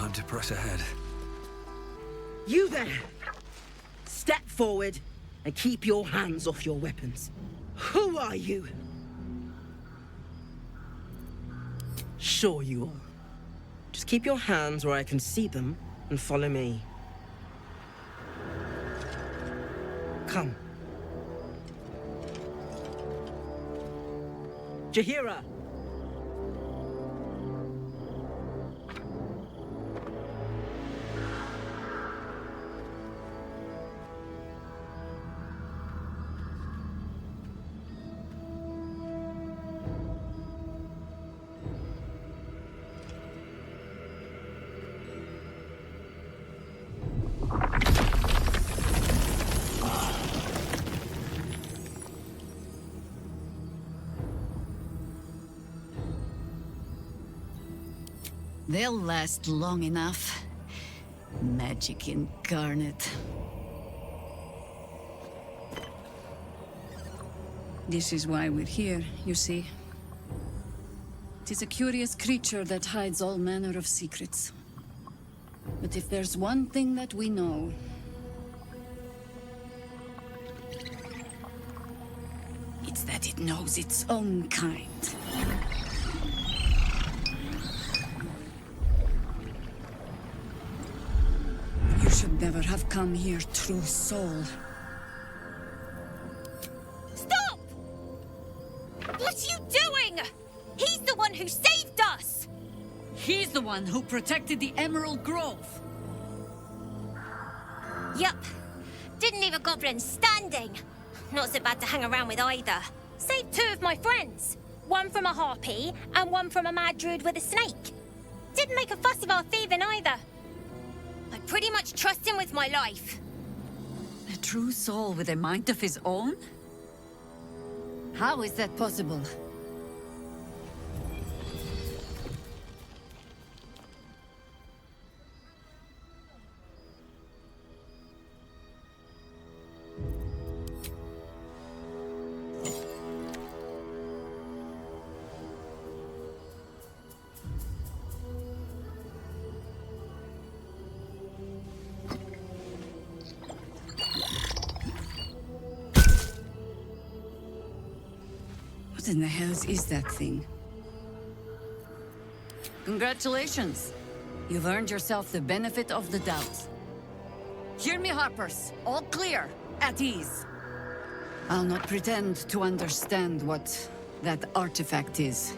Time to press ahead. You there! Step forward and keep your hands off your weapons. Who are you? Sure you are. Just keep your hands where I can see them and follow me. Come. Jahira! They'll last long enough. Magic incarnate. This is why we're here, you see. It is a curious creature that hides all manner of secrets. But if there's one thing that we know... it's that it knows its own kind. You should never have come here, true soul. Stop! What are you doing? He's the one who saved us! He's the one who protected the Emerald Grove. Yup. Didn't leave a goblin standing. Not so bad to hang around with either. Saved two of my friends. One from a harpy, and one from a mad druid with a snake. Didn't make a fuss of our thieving either. I pretty much trust him with my life. A true soul with a mind of his own? How is that possible? What in the hells is that thing? Congratulations! You've earned yourself the benefit of the doubt. Hear me, Harpers. All clear. At ease. I'll not pretend to understand what that artifact is.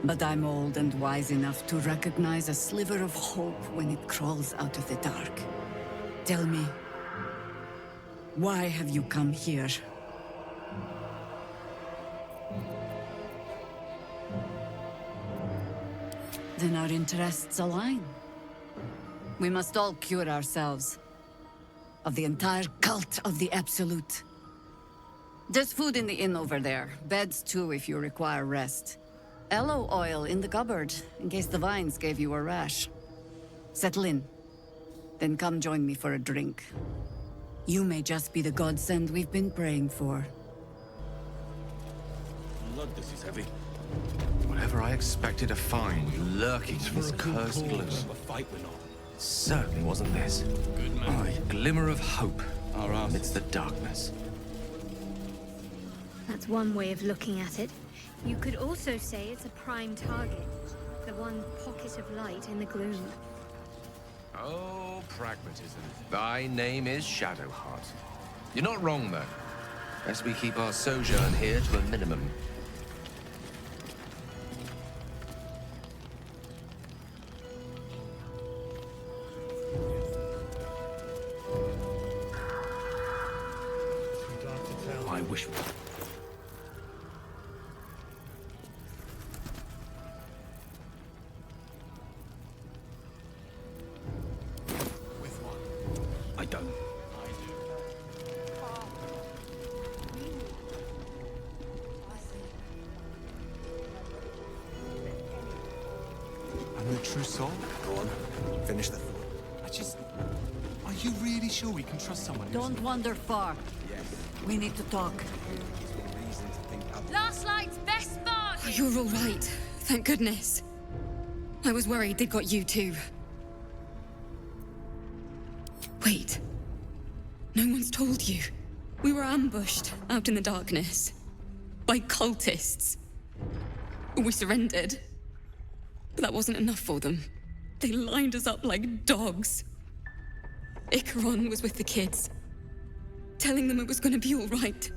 But I'm old and wise enough to recognize a sliver of hope when it crawls out of the dark. Tell me, why have you come here? Then our interests align. We must all cure ourselves of the entire cult of the Absolute. There's food in the inn over there. Beds too if you require rest. Aloe oil in the cupboard, in case the vines gave you a rash. Settle in. Then come join me for a drink. You may just be the godsend we've been praying for. Lord, this is heavy. Whatever I expected to find lurking in this cursed gloom. Certainly wasn't this. Good man. A glimmer of hope Our ass. amidst the darkness. That's one way of looking at it. You could also say it's a prime target. The one pocket of light in the gloom. Oh, pragmatism. Thy name is Shadowheart. You're not wrong, though. Best we keep our sojourn here to a minimum. I wish. I don't. I'm your true soul? Go on. Finish the thought. Are you really sure we can trust someone who's... Don't wander far. We need to talk. Last light's best spot! You're all right. Thank goodness. I was worried they'd got you too. Wait. No one's told you. We were ambushed out in the darkness. By cultists. We surrendered. But that wasn't enough for them. They lined us up like dogs. Icaron was with the kids, telling them it was gonna be all right.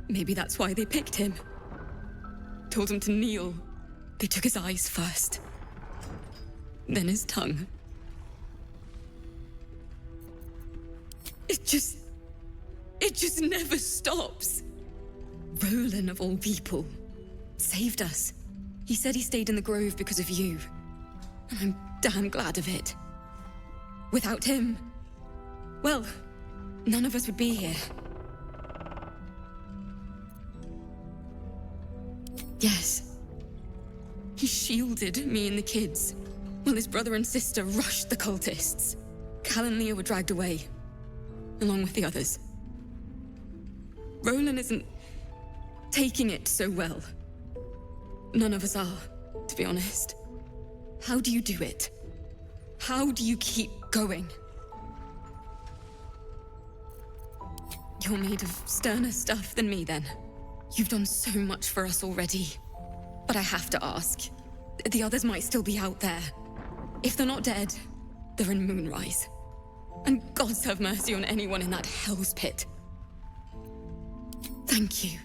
Maybe that's why they picked him. Told him to kneel. They took his eyes first. Then his tongue. It just never stops. Roland, of all people, saved us. He said he stayed in the grove because of you. And I'm damn glad of it. Without him, well, none of us would be here. Yes. He shielded me and the kids, while his brother and sister rushed the cultists. Cal and Leah were dragged away, along with the others. Roland isn't taking it so well. None of us are, to be honest. How do you do it? How do you keep going? You're made of sterner stuff than me, then. You've done so much for us already. But I have to ask. The others might still be out there. If they're not dead, they're in Moonrise. And gods have mercy on anyone in that hell's pit. Thank you.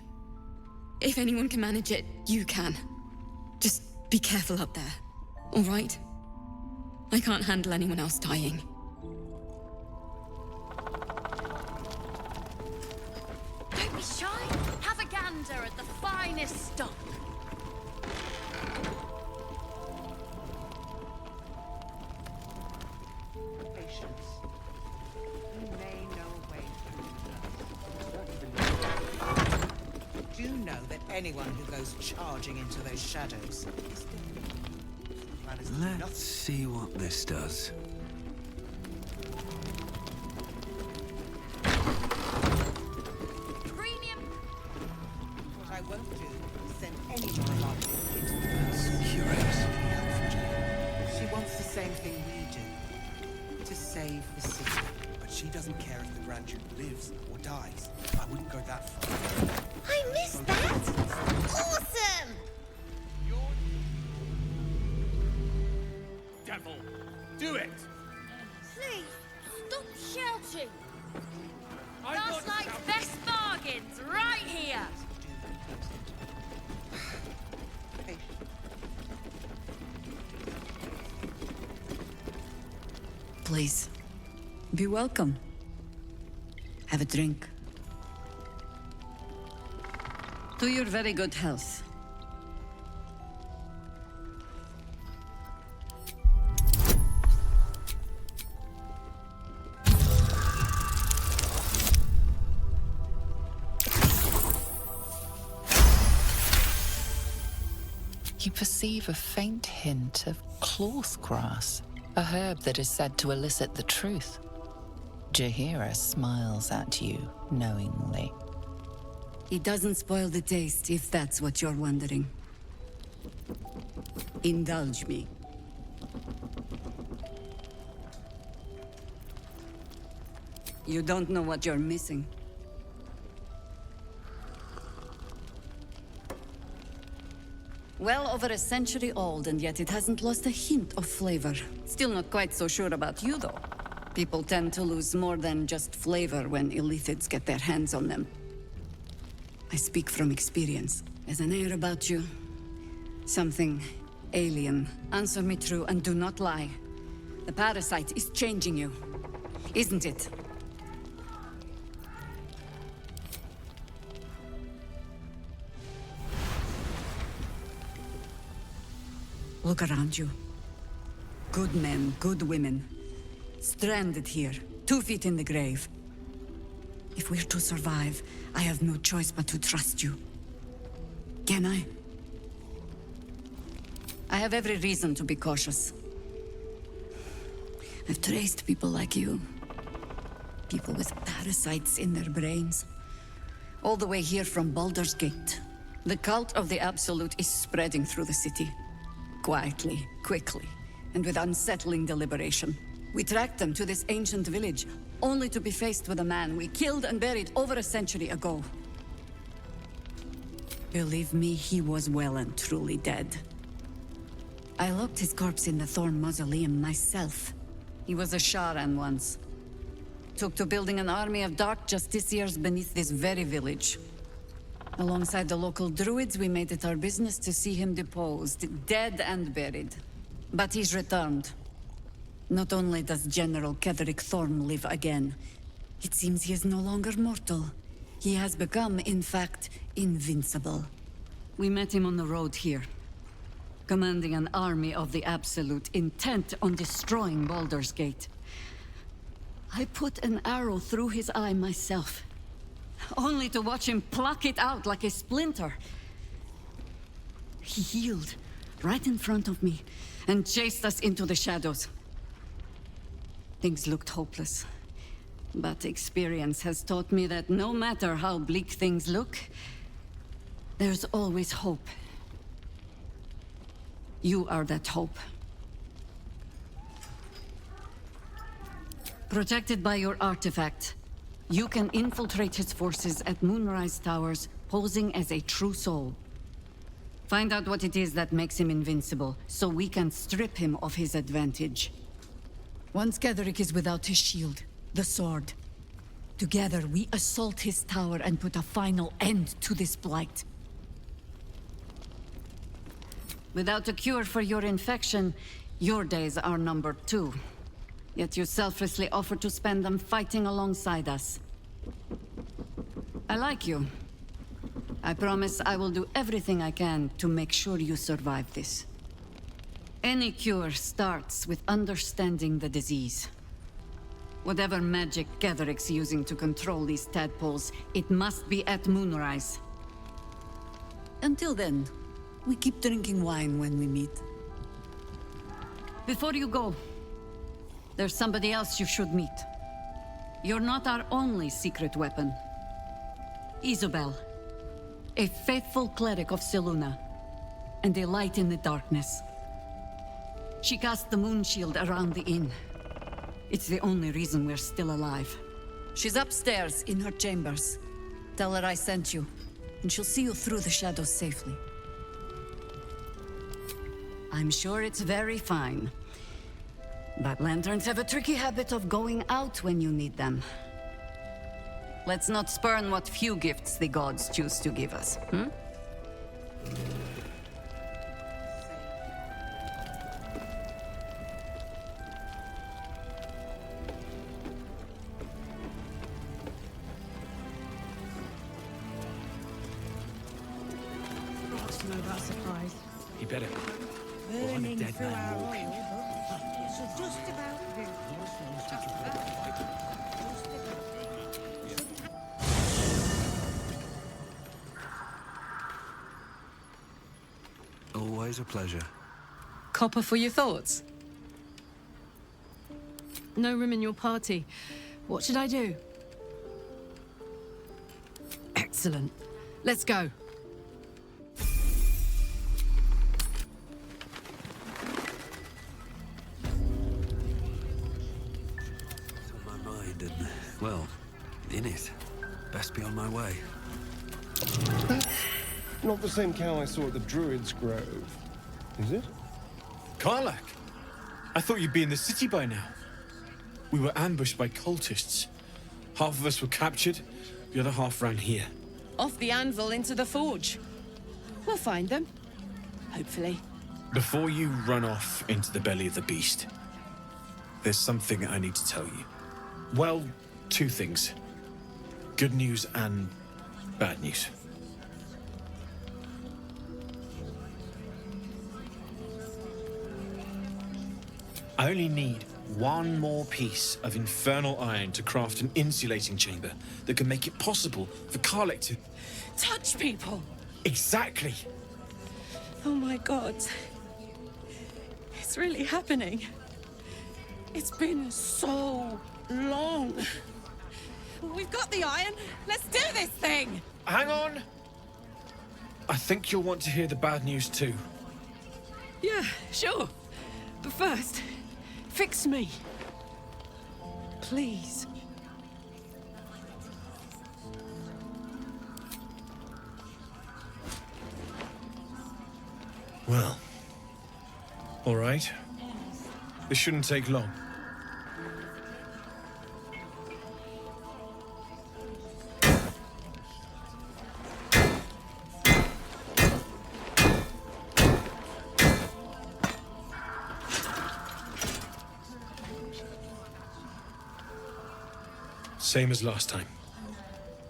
If anyone can manage it, you can. Just be careful out there, all right? I can't handle anyone else dying. Don't be shy. Have a gander at the finest stock. Patience. You may know a way through. Do you know that anyone who goes charging into those shadows is Let's see what this does. Premium. What I won't do is send anyone like you into the That's curious. She wants the same thing we do. To save the city. But she doesn't care if the Grand Duke lives or dies. I wouldn't go that far. I missed that! Awesome! Devil, do it! Please, stop shouting. I'm not That's like shouting. best bargains right here. Please, be welcome. Have a drink. To your very good health. You perceive a faint hint of cloth grass, a herb that is said to elicit the truth. Jaheira smiles at you knowingly. It doesn't spoil the taste, if that's what you're wondering. Indulge me. You don't know what you're missing. Well over a century old, and yet it hasn't lost a hint of flavor. Still not quite so sure about you, though. People tend to lose more than just flavor when illithids get their hands on them. I speak from experience. There's an air about you. Something alien. Answer me true and do not lie. The parasite is changing you, isn't it? Look around you. Good men, good women. Stranded here, 2 feet in the grave. If we're to survive, I have no choice but to trust you. Can I? I have every reason to be cautious. I've traced people like you. People with parasites in their brains. All the way here from Baldur's Gate. The cult of the Absolute is spreading through the city. Quietly, quickly. and with unsettling deliberation. We tracked them to this ancient village, only to be faced with a man we killed and buried over a century ago. Believe me, he was well and truly dead. I locked his corpse in the Thorn Mausoleum myself. He was a Sharan once. Took to building an army of dark justiciars beneath this very village. Alongside the local druids, we made it our business to see him deposed, dead and buried. But he's returned. Not only does General Ketheric Thorn live again, it seems he is no longer mortal. He has become, in fact, invincible. We met him on the road here, commanding an army of the Absolute, intent on destroying Baldur's Gate. I put an arrow through his eye myself, only to watch him pluck it out like a splinter. He healed right in front of me and chased us into the shadows. Things looked hopeless, but experience has taught me that no matter how bleak things look, there's always hope. You are that hope. Protected by your artifact, you can infiltrate his forces at Moonrise Towers, posing as a true soul. Find out what it is that makes him invincible, so we can strip him of his advantage. Once Ketheric is without his shield, the sword, together we assault his tower and put a final end to this blight. Without a cure for your infection, your days are numbered too. Yet you selflessly offer to spend them fighting alongside us. I like you. I promise I will do everything I can to make sure you survive this. Any cure starts with understanding the disease. Whatever magic Ketheric's using to control these tadpoles, it must be at Moonrise. Until then, we keep drinking wine when we meet. Before you go, there's somebody else you should meet. You're not our only secret weapon. Isobel, a faithful cleric of Selûne, and a light in the darkness. She cast the moon shield around the inn. It's the only reason we're still alive. She's upstairs in her chambers. Tell her I sent you, and she'll see you through the shadows safely. I'm sure it's very fine. But lanterns have a tricky habit of going out when you need them. Let's not spurn what few gifts the gods choose to give us, hmm? Know about supplies. You better. Burning dead through man our walking. oil, but it'll just about do. Always a pleasure. Copper for your thoughts? No room in your party. What should I do? Excellent. Let's go. It's on my mind and, well, in it. Best be on my way. That's not the same cow I saw at the Druid's Grove, is it? Karlak! I thought you'd be in the city by now. We were ambushed by cultists. Half of us were captured, the other half ran here. Off the anvil into the forge. We'll find them. Hopefully. Before you run off into the belly of the beast, there's something I need to tell you. Well, two things. Good news and bad news. I only need one more piece of infernal iron to craft an insulating chamber that can make it possible for Karlak to... Touch people! Exactly! Oh my god. It's really happening. It's been so long. We've got the iron. Let's do this thing! Hang on! I think you'll want to hear the bad news too. Yeah, sure. But first, fix me. Please. Well, all right. This shouldn't take long. Same as last time.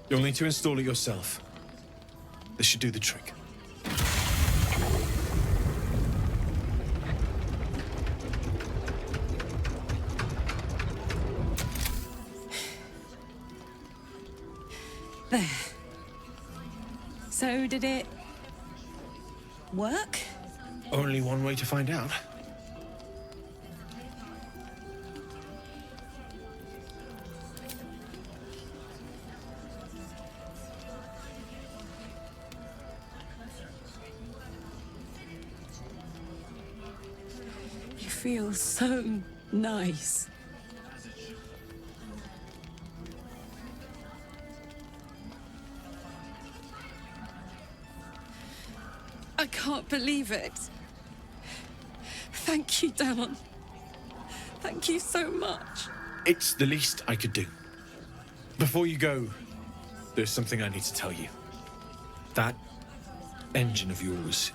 You'll need to install it yourself. This should do the trick. There. So did it work? Only one way to find out. You feel so nice. I can't believe it. Thank you, Damon. Thank you so much. It's the least I could do. Before you go, there's something I need to tell you. That engine of yours,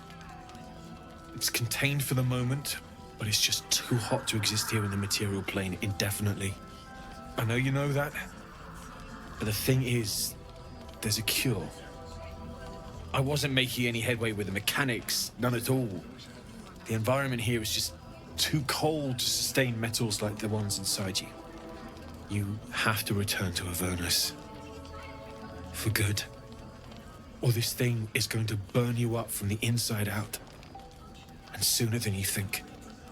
it's contained for the moment, but it's just too hot to exist here in the material plane indefinitely. I know you know that, but the thing is, there's a cure. I wasn't making any headway with the mechanics, none at all. The environment here is just too cold to sustain metals like the ones inside you. You have to return to Avernus. For good. Or this thing is going to burn you up from the inside out. And sooner than you think.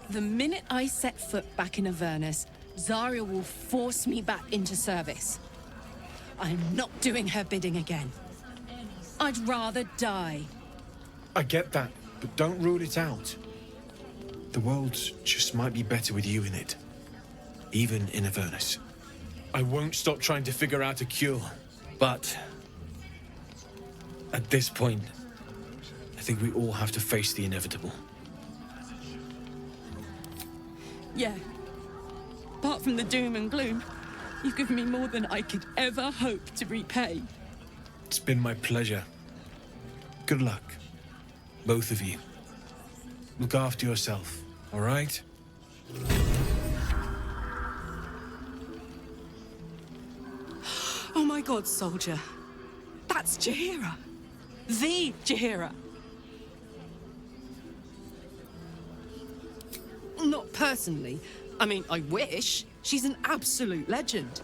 The minute I set foot back in Avernus, Zarya will force me back into service. I'm not doing her bidding again. I'd rather die. I get that, but don't rule it out. The world just might be better with you in it. Even in Avernus. I won't stop trying to figure out a cure, but at this point, I think we all have to face the inevitable. Yeah. Apart from the doom and gloom, you've given me more than I could ever hope to repay. It's been my pleasure. Good luck, both of you. Look after yourself, all right? Oh my god, soldier. That's Jaheira. The Jaheira. Not personally. I mean, I wish. She's an absolute legend.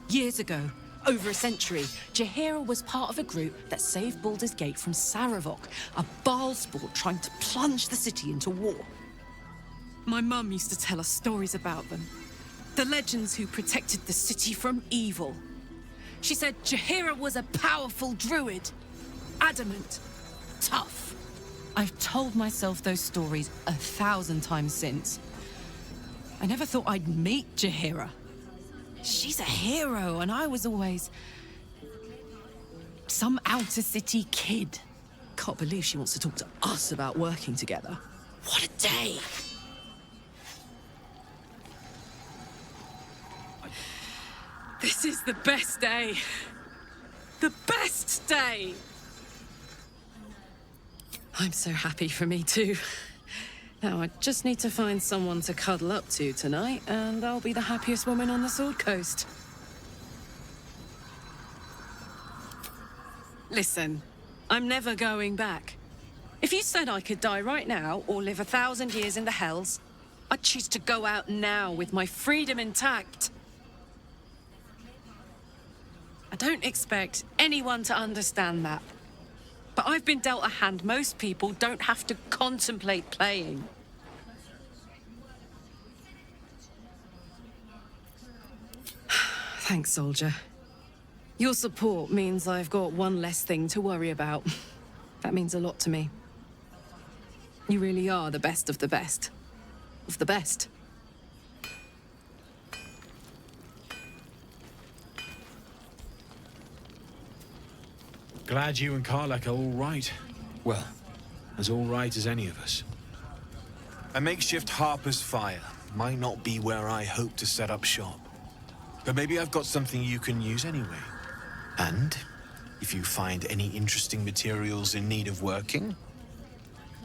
Years ago, over a century, Jaheira was part of a group that saved Baldur's Gate from Saravok, a Baalsport trying to plunge the city into war. My mum used to tell us stories about them. The legends who protected the city from evil. She said Jaheira was a powerful druid. Adamant. Tough. I've told myself those stories 1,000 times since. I never thought I'd meet Jaheira. She's a hero, and I was always some outer city kid. Can't believe she wants to talk to us about working together. What a day! This is the best day. The best day! I'm so happy for me too. Now I just need to find someone to cuddle up to tonight, and I'll be the happiest woman on the Sword Coast. Listen, I'm never going back. If you said I could die right now, or live 1,000 years in the Hells, I'd choose to go out now with my freedom intact. I don't expect anyone to understand that. But I've been dealt a hand most people don't have to contemplate playing. Thanks, soldier. Your support means I've got one less thing to worry about. That means a lot to me. You really are the best of the best. of the best. Glad you and Karlak are all right. Well, as all right as any of us. A makeshift Harper's Fire might not be where I hope to set up shop. But maybe I've got something you can use anyway. And if you find any interesting materials in need of working,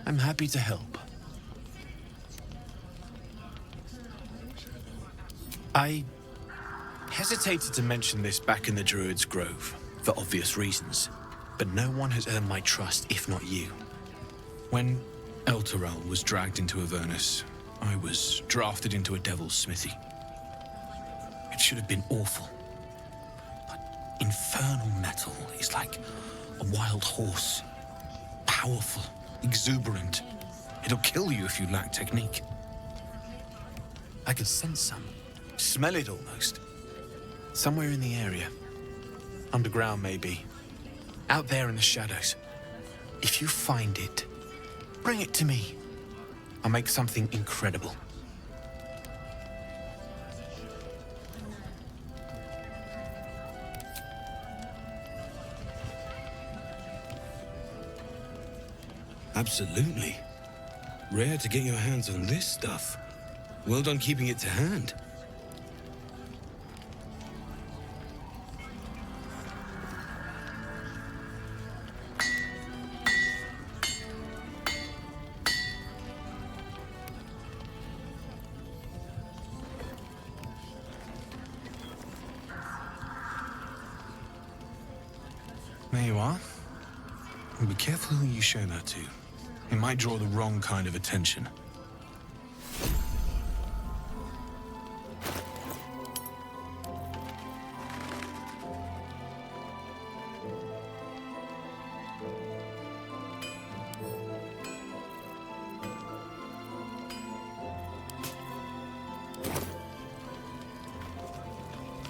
I'm happy to help. I hesitated to mention this back in the Druid's Grove, for obvious reasons. But no one has earned my trust, if not you. When Elturel was dragged into Avernus, I was drafted into a devil's smithy. It should have been awful. But infernal metal is like a wild horse. Powerful, exuberant. It'll kill you if you lack technique. I could sense some. Smell it almost. Somewhere in the area. Underground, maybe. Out there in the shadows. If you find it, bring it to me. I'll make something incredible. Absolutely. Rare to get your hands on this stuff. Well done keeping it to hand. There you are. And be careful who you show that to. It might draw the wrong kind of attention.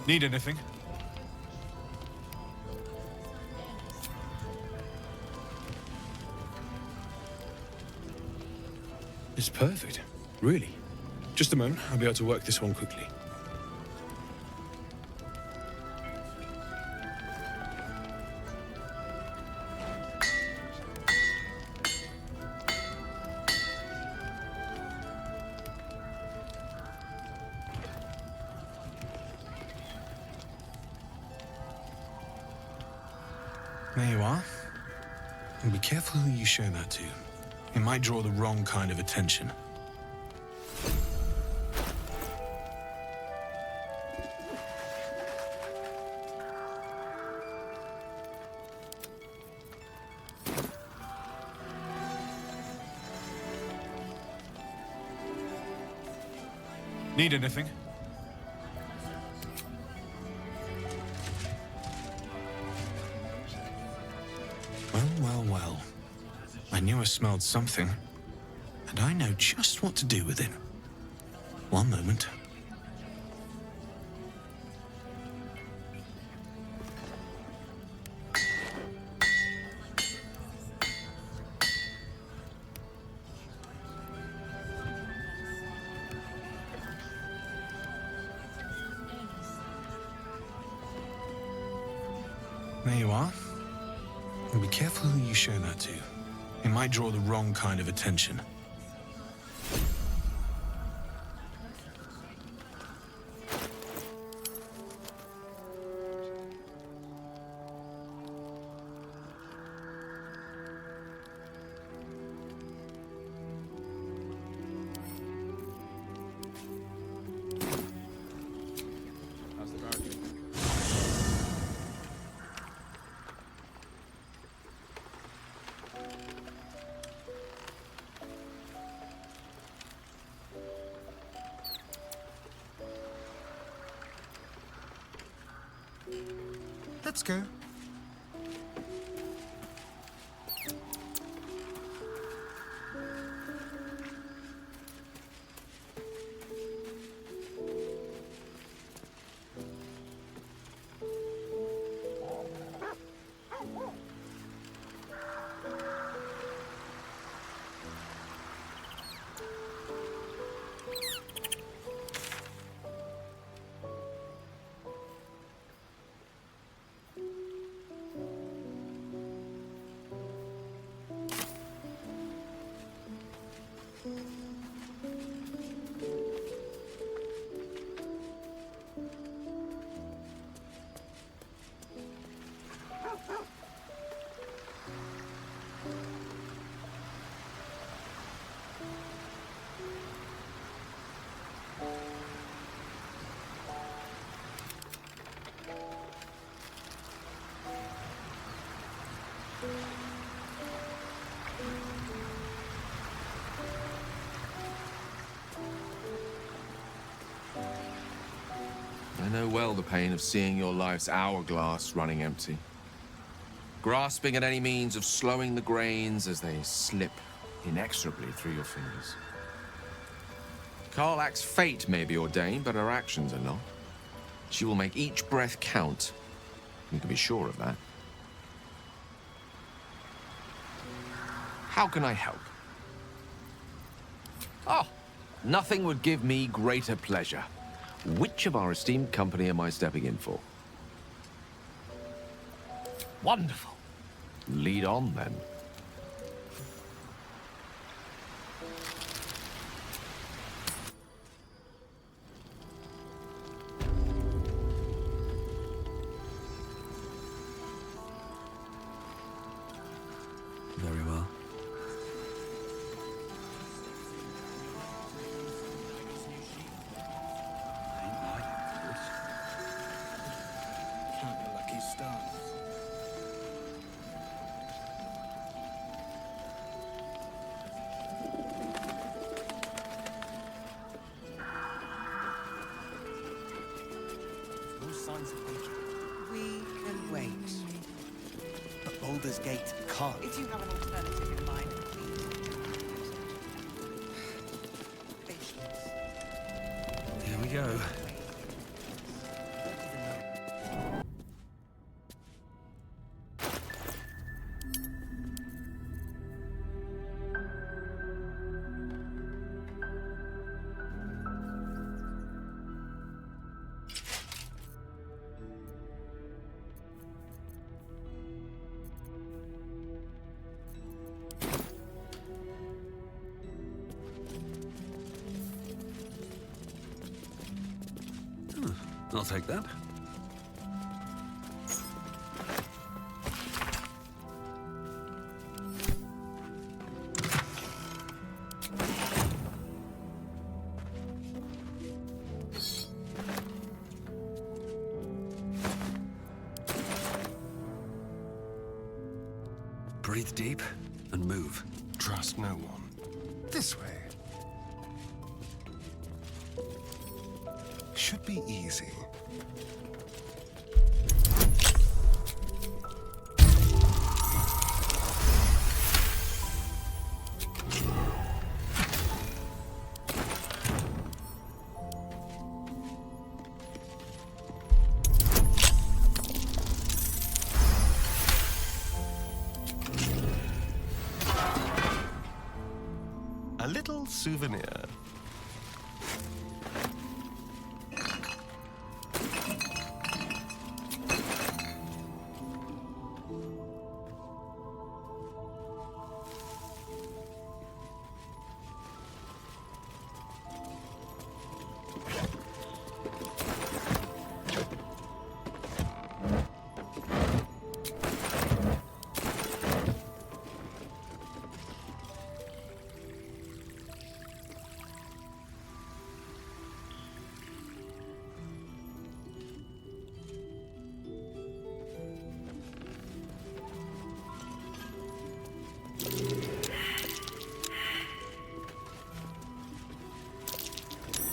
Need anything? It's perfect. Really. Just a moment, I'll be able to work this one quickly. There you are. And be careful who you show that to. It might draw the wrong kind of attention. Need anything? Well. I knew I smelled something, and I know just what to do with it. One moment. There you are. And be careful who you show that to. It might draw the wrong kind of attention. Let's go. know well the pain of seeing your life's hourglass running empty. Grasping at any means of slowing the grains as they slip inexorably through your fingers. Karlach's fate may be ordained, but her actions are not. She will make each breath count. You can be sure of that. How can I help? Oh, nothing would give me greater pleasure. Which of our esteemed company am I stepping in for? Wonderful. Lead on, then. Very well. Can't be a lucky start. No signs of danger. We can wait. But Baldur's Gate can't. If you have an alternative in mind, please. Patience. Here we go. I'll take that. Breathe deep and move. Trust no one. This way. Should be easy. A little souvenir.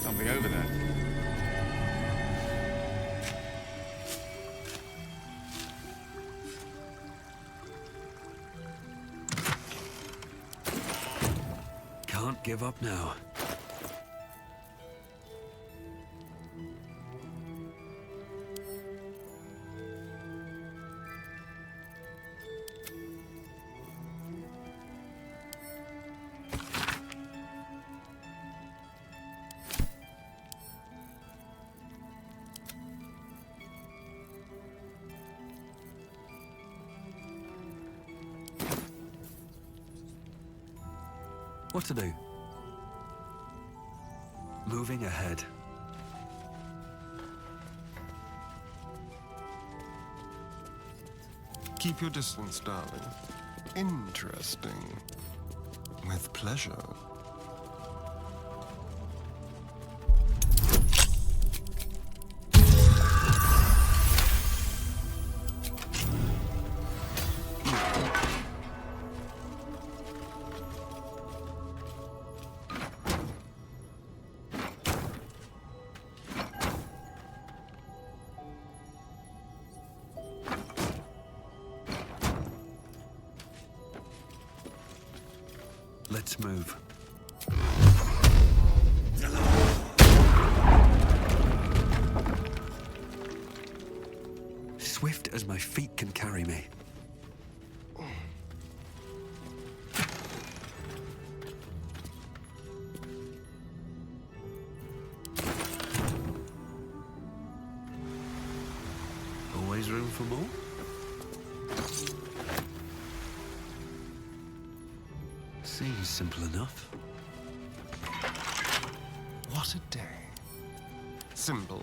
Something over there. Can't give up now. What to do? Moving ahead. Keep your distance, darling. Interesting. With pleasure. Let's move. Swift as my feet can carry me. Always room for more? Seems simple enough. What a day. Simple.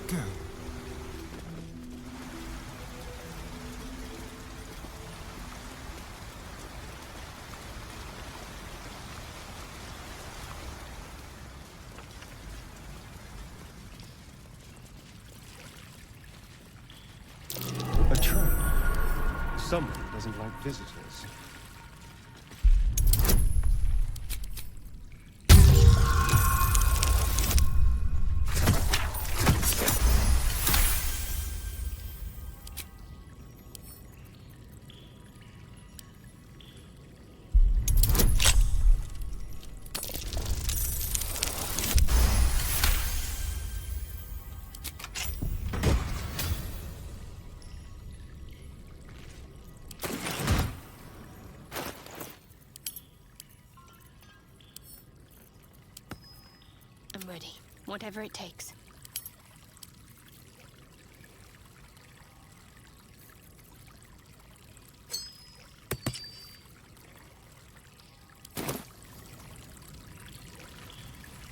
Go. A trap. Someone doesn't like visitors. I'm ready. Whatever it takes.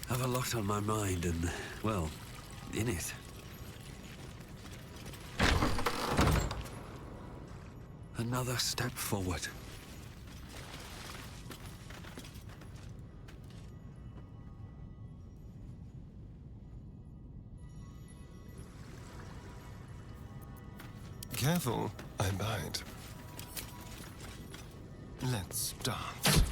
Have a lot on my mind and, well, in it. Another step forward. Careful, I bite. Let's dance.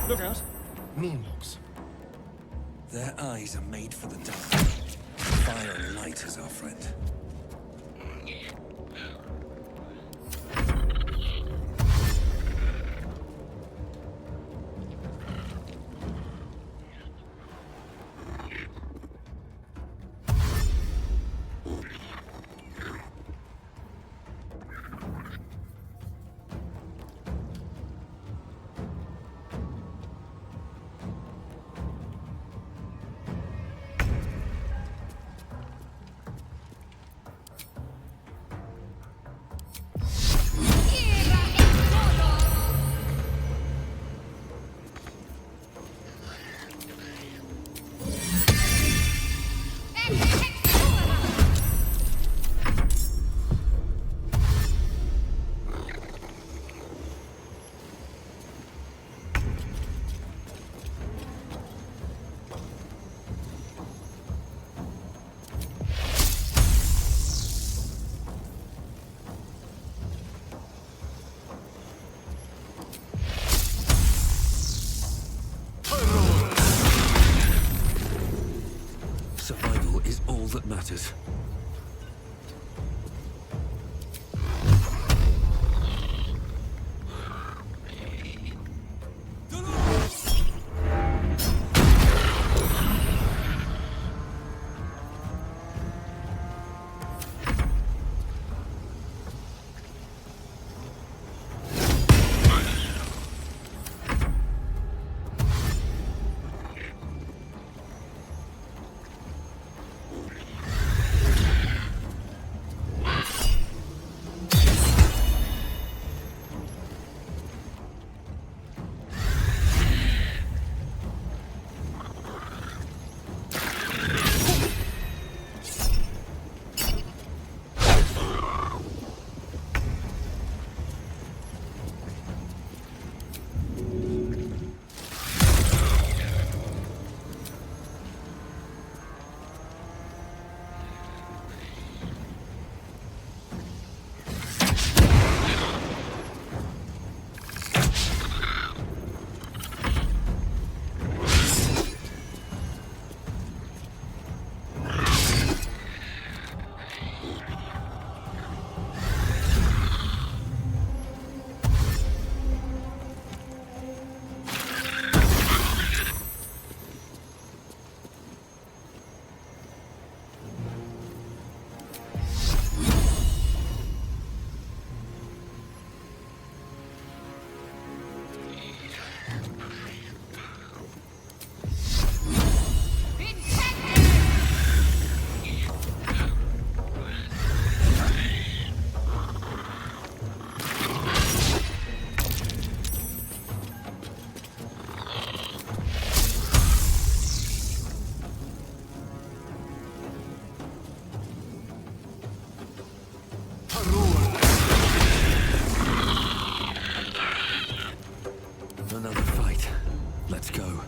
Look out. Moonlogs. Their eyes are made for the dark. Fire and light is our friend. Survival is all that matters. Another fight. Let's go.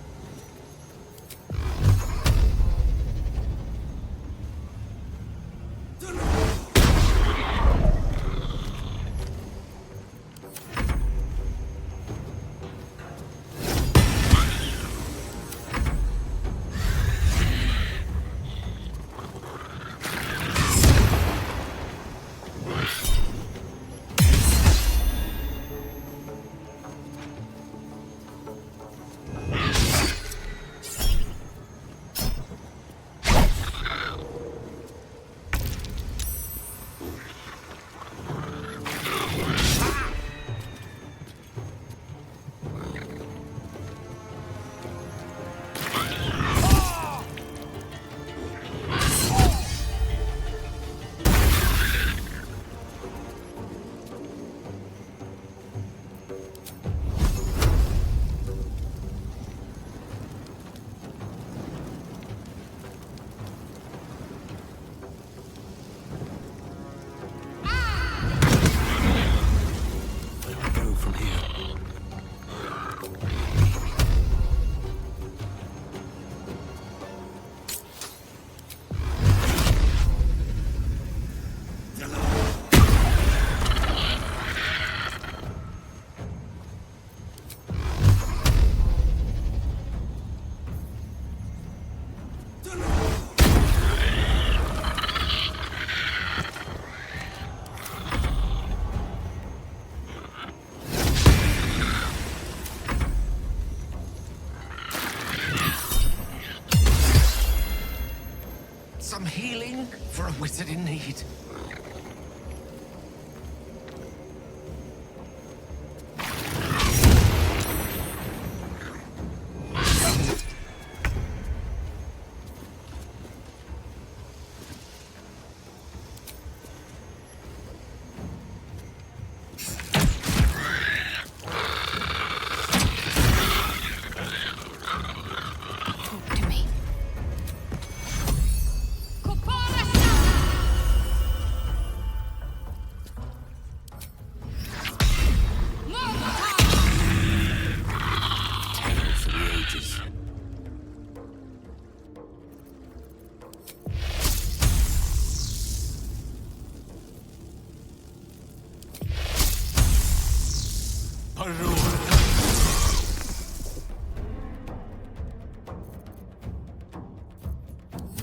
Some healing for a wizard in need.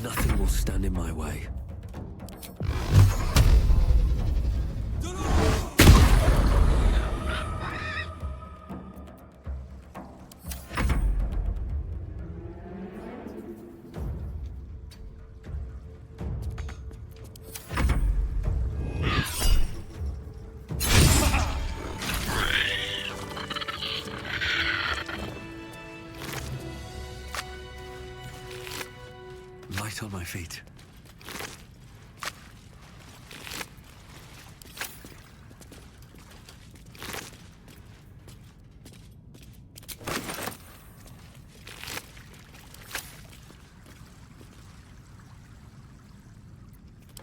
Nothing will stand in my way. Light on my feet.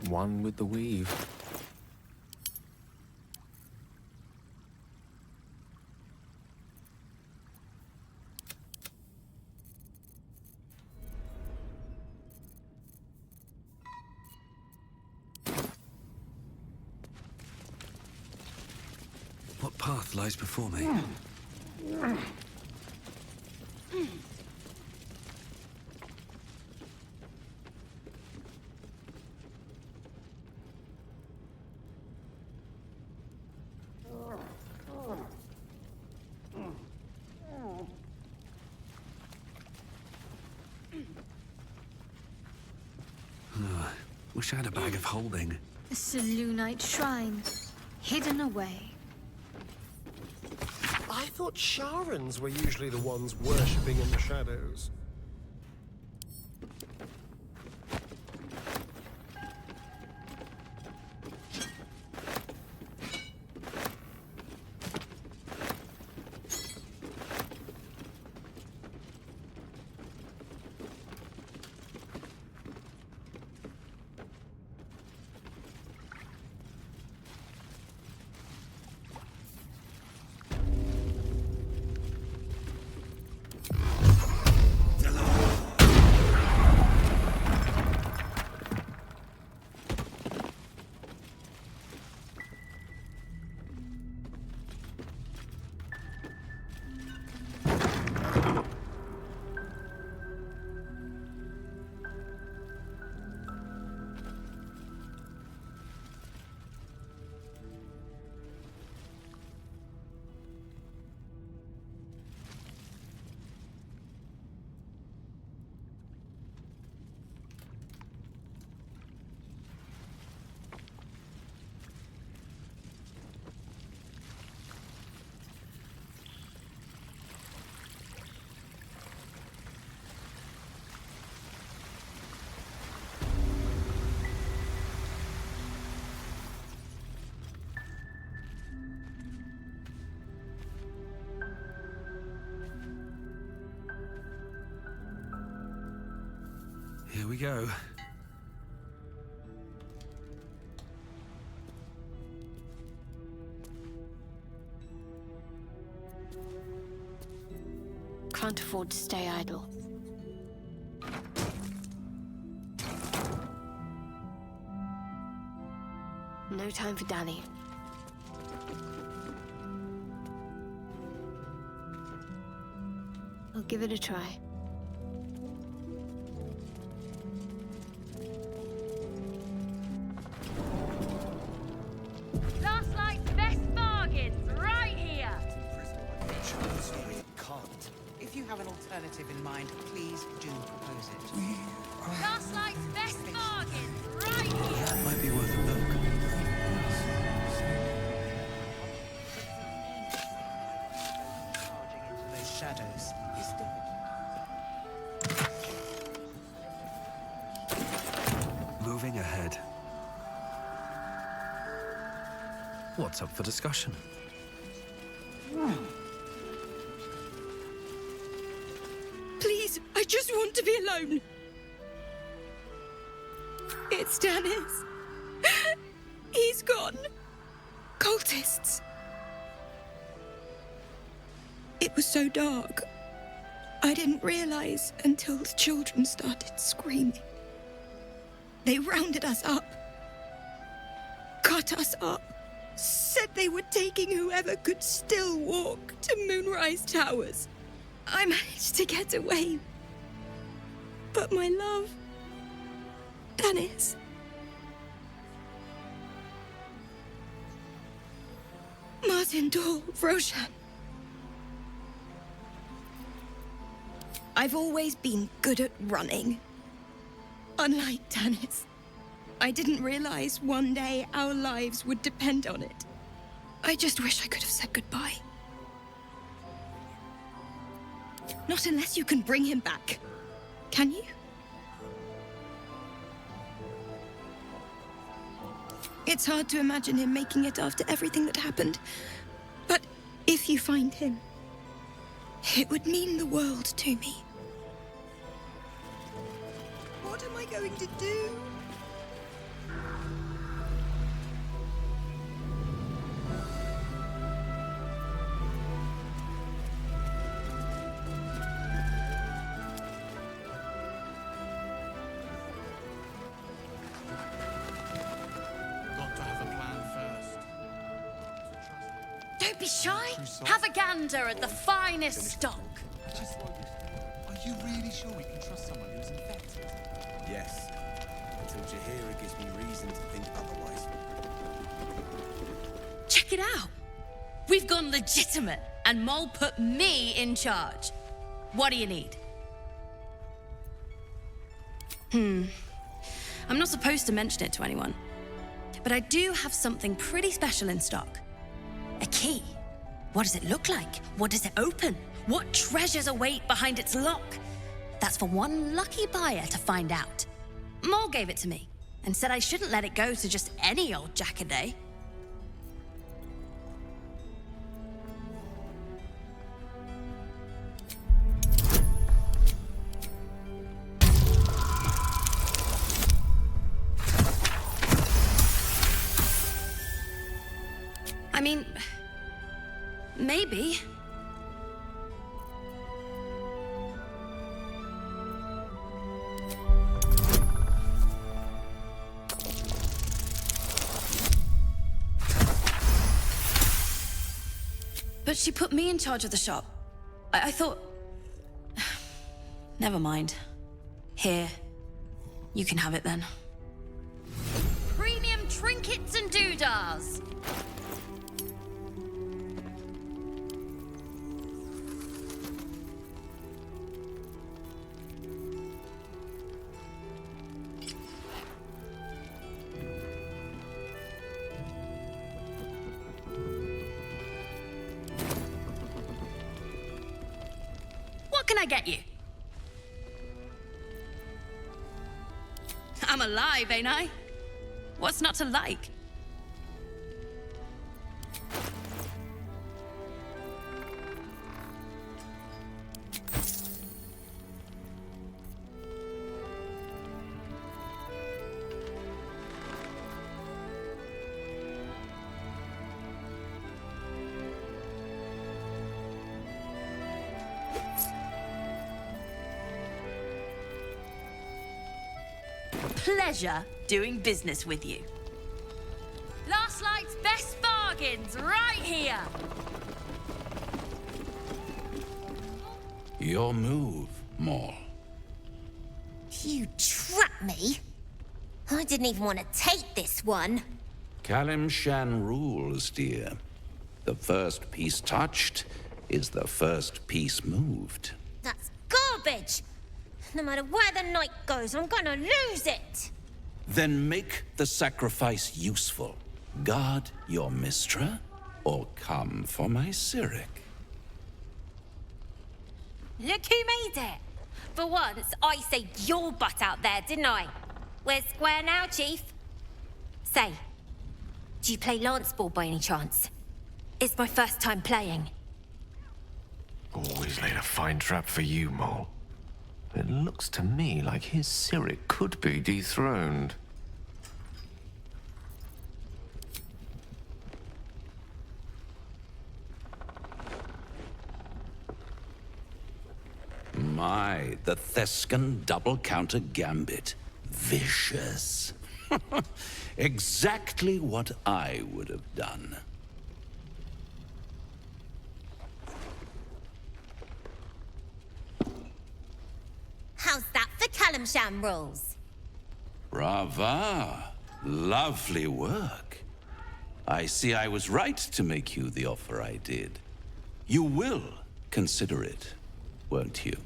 One with the weave. What path lies before me? Wish I had a bag of holding. A Selûnite shrine, hidden away. I thought Sharans were usually the ones worshipping in the shadows. Here we go. Can't afford to stay idle. No time for dallying. I'll give it a try. Last night's best bargains, right here! Can't. If you have an alternative in mind, please do propose it. Last night's best bargains, right here! That might be worth a look. Charging into those shadows is Moving ahead. What's up for discussion? Please, I just want to be alone. It's Dennis. He's gone. Cultists. It was so dark. I didn't realize until the children started screaming. They rounded us up. Cut us up. Said they were taking whoever could still walk to Moonrise Towers. I managed to get away. But my love, Dennis. Martin Dahl, Roshan. I've always been good at running. Unlike Dennis, I didn't realize one day our lives would depend on it. I just wish I could have said goodbye. Not unless you can bring him back. Can you? It's hard to imagine him making it after everything that happened. But if you find him, it would mean the world to me. What am I going to do? Got to have a plan first. Don't be shy. Have a gander at the finest stock. Are you really sure we can trust someone who's infected? Yes. Until Jaheira gives me reason to think otherwise. Check it out. We've gone legitimate, and Mole put me in charge. What do you need? I'm not supposed to mention it to anyone, but I do have something pretty special in stock. A key. What does it look like? What does it open? What treasures await behind its lock? That's for one lucky buyer to find out. Mole gave it to me and said I shouldn't let it go to just any old jackaday. I mean, maybe. But she put me in charge of the shop. I thought... Never mind. Here. You can have it then. Premium trinkets and doodahs! What can I get you? I'm alive, ain't I? What's not to like? pleasure doing business with you. Last night's best bargains right here. Your move, Maul. You trapped me? I didn't even want to take this one. Kalimshan rules, dear. The first piece touched is the first piece moved. That's garbage! No matter where the night goes, I'm gonna lose it! Then make the sacrifice useful. Guard your Mistra, or come for my Cyric. Look who made it! For once, I saved your butt out there, didn't I? We're square now, Chief. Say, do you play lance ball by any chance? It's my first time playing. Always laid a fine trap for you, Mole. It looks to me like his Cyric could be dethroned. My, the Thescan double counter gambit. Vicious. Exactly what I would have done. How's that for Kalimshan rules? Brava. Lovely work. I see I was right to make you the offer I did. You will consider it, won't you?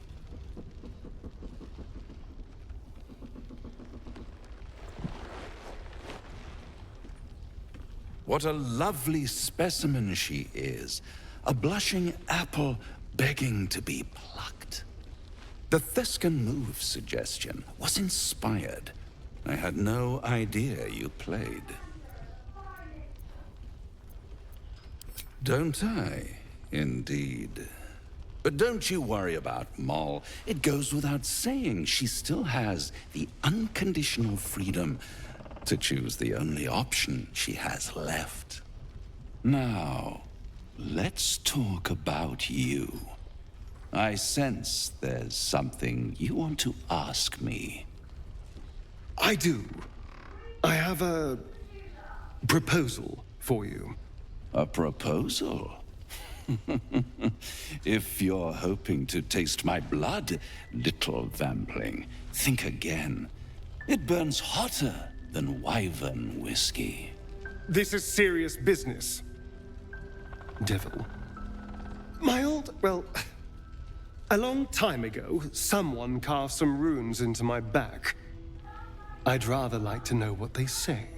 What a lovely specimen she is. A blushing apple begging to be plucked. The Thescan move suggestion was inspired. I had no idea you played. Don't I? Indeed. But don't you worry about Moll. It goes without saying she still has the unconditional freedom to choose the only option she has left. Now, let's talk about you. I sense there's something you want to ask me. I do. I have a proposal for you. A proposal? If you're hoping to taste my blood, little vampling, think again. It burns hotter than wyvern whiskey. This is serious business. Devil. Well, a long time ago, someone carved some runes into my back. I'd rather like to know what they say.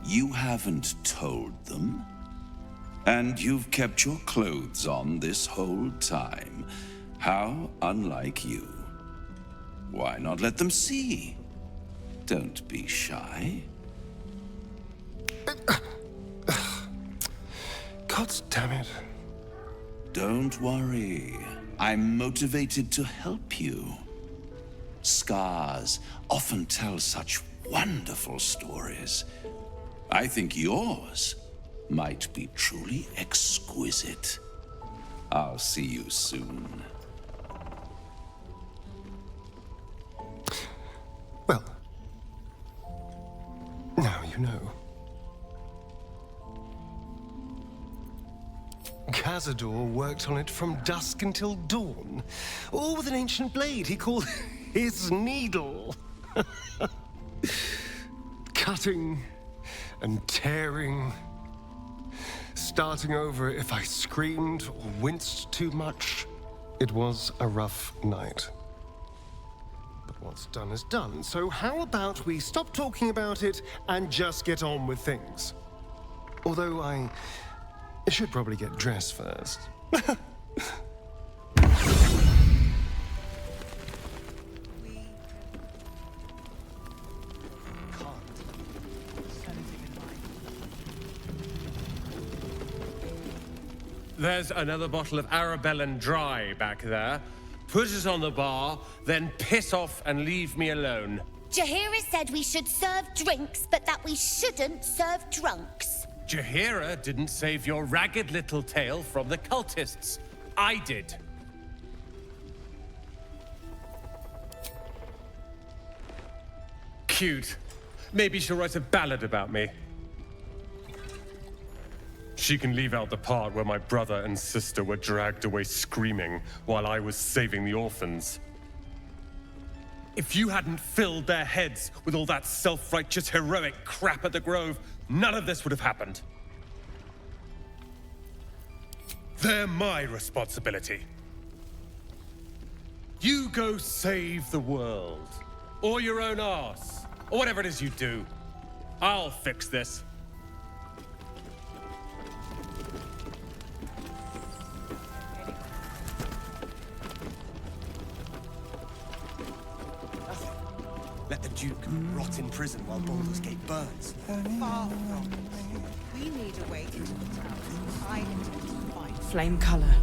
You haven't told them? And you've kept your clothes on this whole time. How unlike you. Why not let them see? Don't be shy. God damn it. Don't worry. I'm motivated to help you. Scars often tell such wonderful stories. I think yours might be truly exquisite. I'll see you soon. Well, now you know. Cazador worked on it from dusk until dawn, all with an ancient blade he called his needle. Cutting and tearing, starting over if I screamed or winced too much. It was a rough night. But what's done is done, so how about we stop talking about it and just get on with things? Although I should probably get dressed first. There's another bottle of Arabellan Dry back there. Put it on the bar, then piss off and leave me alone. Jaheira said we should serve drinks, but that we shouldn't serve drunks. Jaheira didn't save your ragged little tail from the cultists. I did. Cute. Maybe she'll write a ballad about me. She can leave out the part where my brother and sister were dragged away screaming while I was saving the orphans. If you hadn't filled their heads with all that self-righteous heroic crap at the Grove, none of this would have happened. They're my responsibility. You go save the world, or your own arse, or whatever it is you do. I'll fix this. Let the Duke rot in prison while Baldur's Gate burns. Far from it. We need a way into the town. I intend to find Flame colour.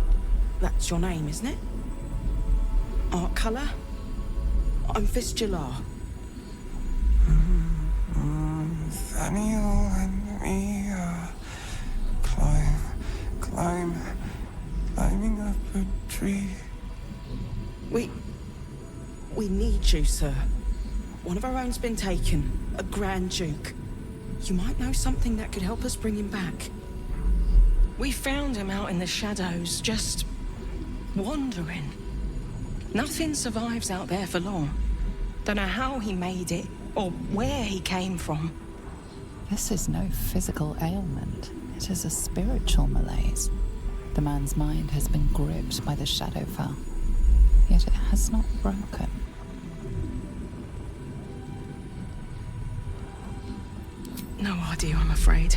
That's your name, isn't it? Art colour? I'm Fistula. Nathaniel and me climbing up a tree. We need you, sir. One of our own's been taken, a Grand Duke. You might know something that could help us bring him back. We found him out in the shadows, just wandering. Nothing survives out there for long. Don't know how he made it, or where he came from. This is no physical ailment. It is a spiritual malaise. The man's mind has been gripped by the Shadowfell, yet it has not broken. No idea, I'm afraid.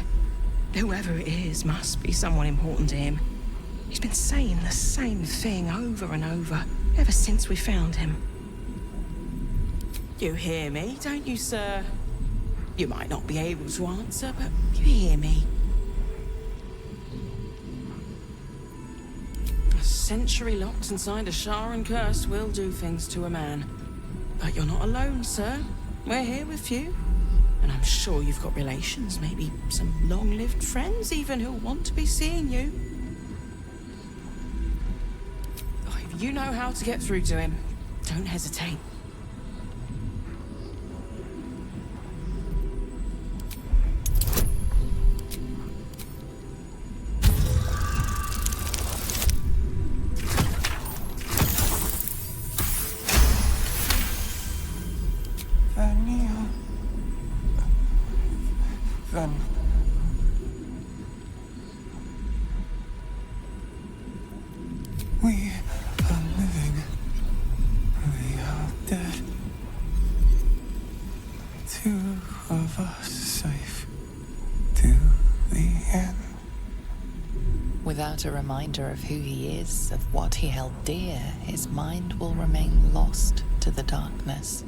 Whoever it is must be someone important to him. He's been saying the same thing over and over, ever since we found him. You hear me, don't you, sir? You might not be able to answer, but you hear me. A century locked inside a Sharan curse will do things to a man. But you're not alone, sir. We're here with you. And I'm sure you've got relations, maybe some long-lived friends even who'll want to be seeing you. Oh, if you know how to get through to him, don't hesitate. Then we are living, we are dead. Two of us safe to the end. Without a reminder of who he is, of what he held dear, his mind will remain lost to the darkness.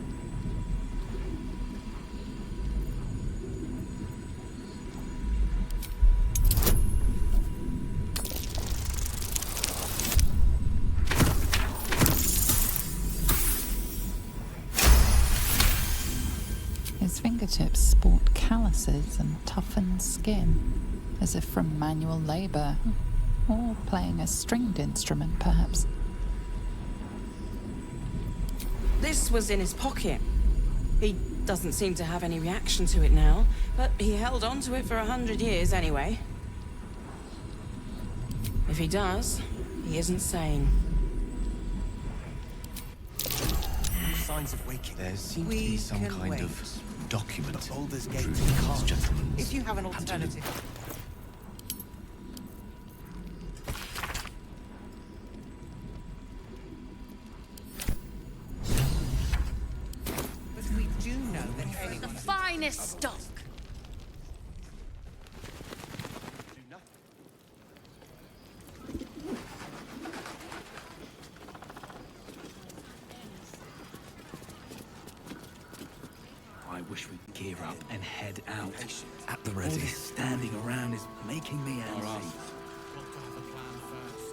His fingertips sport calluses and toughened skin, as if from manual labor, or playing a stringed instrument, perhaps. This was in his pocket. He doesn't seem to have any reaction to it now, but he held on to it for 100 years anyway. If he does, he isn't sane. No signs of waking. There seems to We be some can kind wait. of document. Baldur's Gate Through is this calm. gentleman's If you have an pantaloon. alternative. But we do know that anyone... The finest stock. I wish we'd gear up and head out. At the ready. All this standing around is making me antsy. Got to have a plan first.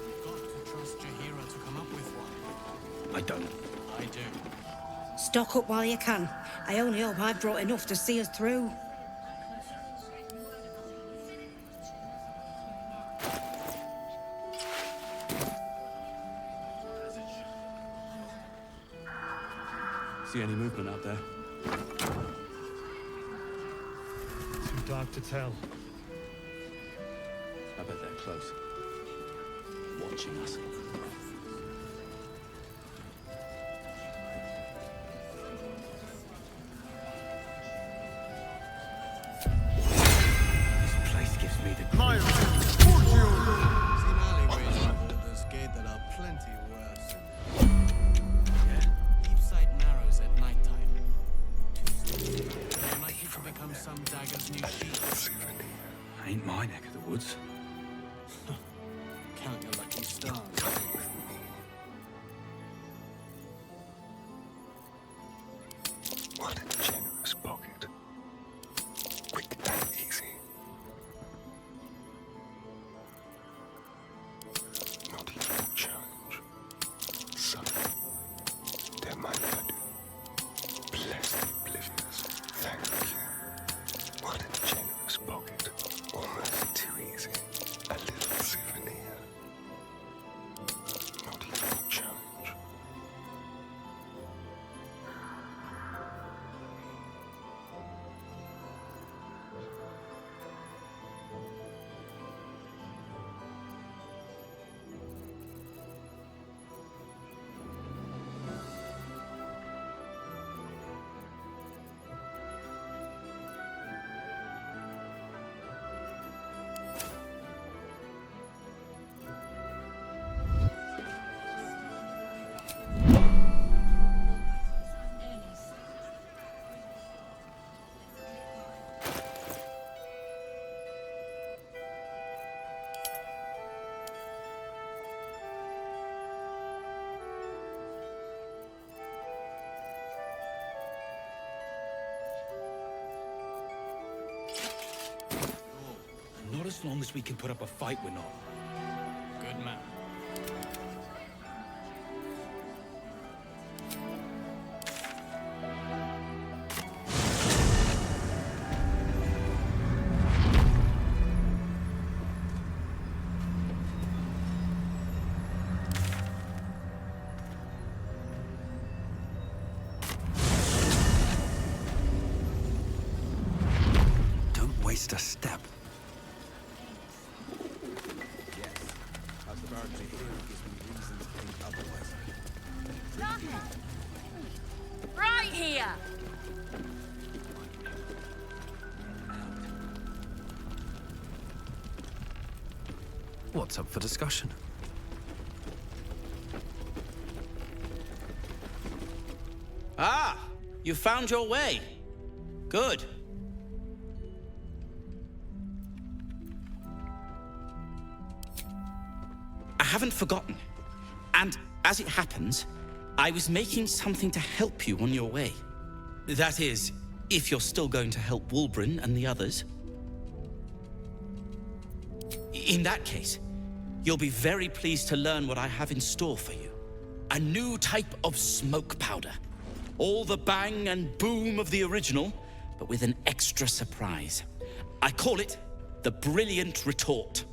You've got to trust Jaheira to come up with one. I don't. I do. Stock up while you can. I only hope I've brought enough to see us through. See any movement out there? Too dark to tell. I bet they're close. Watching us. This place gives me the Lion, fortune! Seen alleyways in Baldur's Gate that are plenty worse. Deep sight narrows at nighttime. They might become some dagger's new shield. Ain't my neck of the woods. Count your lucky stars. What a generous pocket. Quick and easy. Not even a challenge. Son, they're my blood. Bless the oblivious. Thank you. What a generous pocket. Almost too easy. A little souvenir. Not even a challenge. Not as long as we can put up a fight, we're not. Good man. Don't waste a step. Right here! What's up for discussion? Ah! You found your way. Good. I haven't forgotten. And as it happens, I was making something to help you on your way. That is, if you're still going to help Wulbren and the others. In that case, you'll be very pleased to learn what I have in store for you. A new type of smoke powder. All the bang and boom of the original, but with an extra surprise. I call it the Brilliant Retort.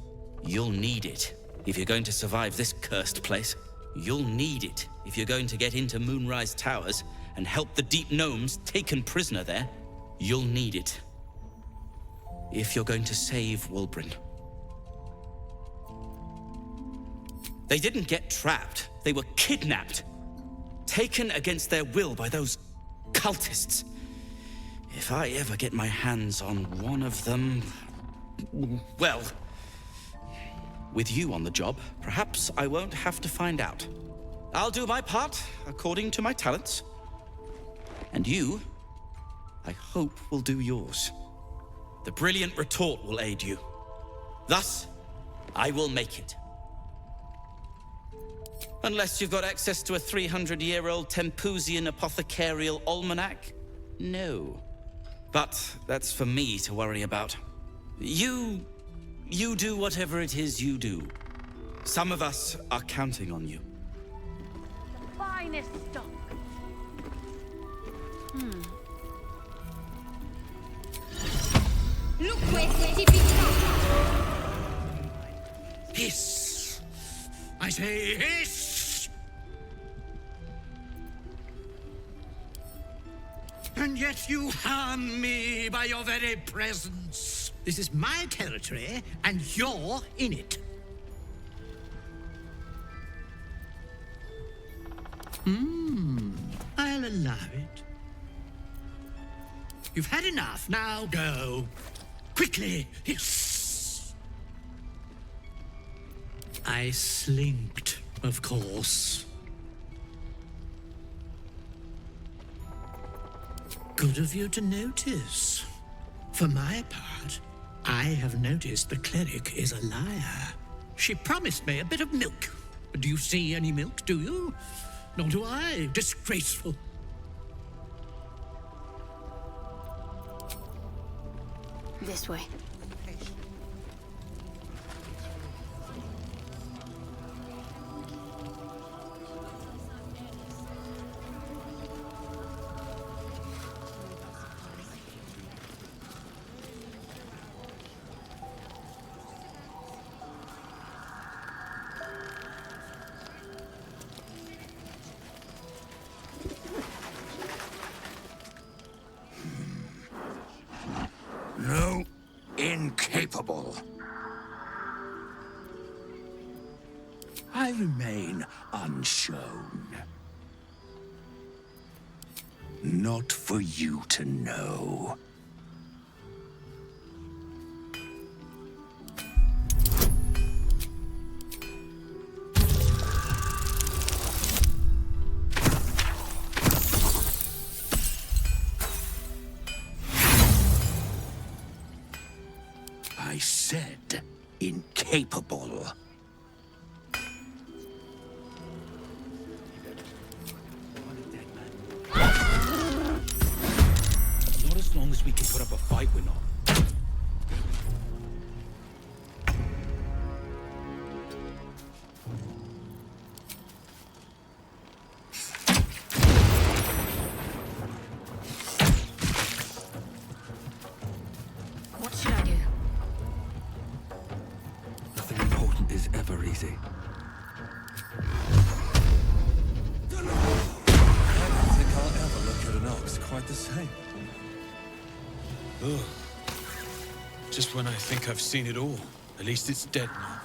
You'll need it if you're going to survive this cursed place. You'll need it if you're going to get into Moonrise Towers and help the Deep Gnomes taken prisoner there. You'll need it if you're going to save Wulbren. They didn't get trapped. They were kidnapped. Taken against their will by those cultists. If I ever get my hands on one of them... well... with you on the job, perhaps I won't have to find out. I'll do my part according to my talents. And you, I hope, will do yours. The Brilliant Retort will aid you. Thus, I will make it. Unless you've got access to a 300-year-old Tempusian apothecarial almanac? No. But that's for me to worry about. You do whatever it is you do. Some of us are counting on you. The finest stock. Look where City become. Hiss! I say hiss! And yet you harm me by your very presence. This is my territory, and you're in it. I'll allow it. You've had enough. Now go. Quickly. Yes. I slinked, of course. Good of you to notice. For my part, I have noticed the cleric is a liar. She promised me a bit of milk. But do you see any milk, do you? Nor do I. Disgraceful. This way. No, incapable. I remain unshown. Not for you to know. I said incapable. Not as long as we can put up a fight, we're not. What should I do? Nothing important is ever easy. I don't think I'll ever look at an ox quite the same. Ugh. Just when I think I've seen it all. At least it's dead now.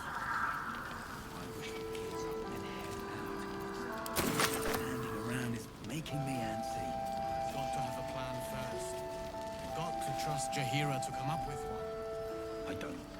Standing around is making me antsy. Got to have a plan first. Got to trust Jaheira to come up with one. I don't.